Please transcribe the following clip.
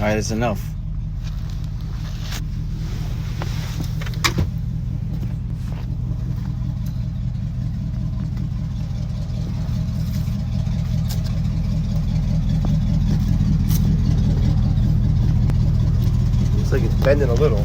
Alright, that's enough. Looks like it's bending a little.